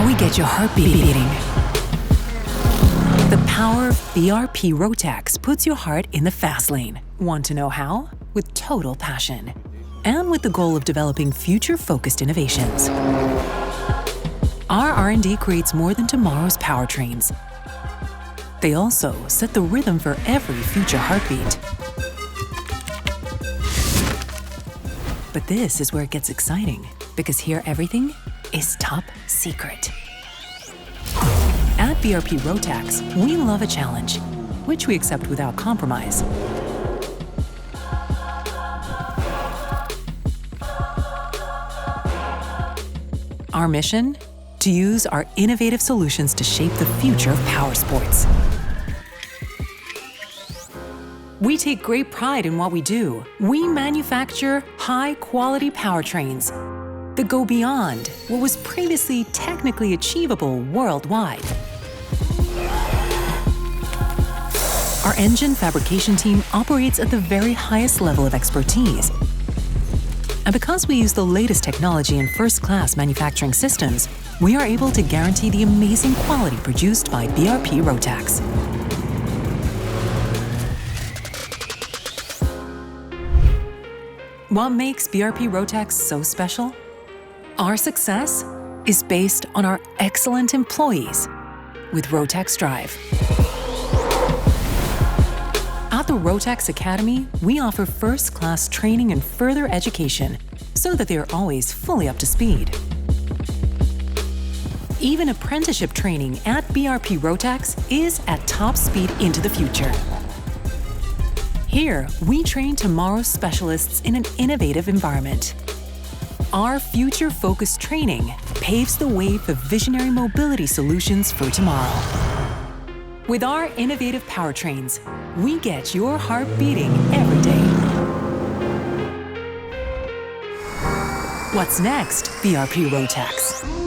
where we get your heartbeat beating. The power of BRP-Rotax puts your heart in the fast lane. Want to know how? With total passion. And with the goal of developing future-focused innovations. Our R&D creates more than tomorrow's powertrains. They also set the rhythm for every future heartbeat. But this is where it gets exciting, because here everything is top secret. At BRP-Rotax, we love a challenge, which we accept without compromise. Our mission? To use our innovative solutions to shape the future of powersports. We take great pride in what we do. We manufacture high-quality powertrains that go beyond what was previously technically achievable worldwide. Our engine fabrication team operates at the very highest level of expertise. And because we use the latest technology and first-class manufacturing systems, we are able to guarantee the amazing quality produced by BRP-Rotax. What makes BRP-Rotax so special? Our success is based on our excellent employees with Rotax Drive. At the Rotax Academy, we offer first-class training and further education so that they are always fully up to speed. Even apprenticeship training at BRP-Rotax is at top speed into the future. Here, we train tomorrow's specialists in an innovative environment. Our future-focused training paves the way for visionary mobility solutions for tomorrow. With our innovative powertrains, we get your heart beating every day. What's next, BRP-Rotax?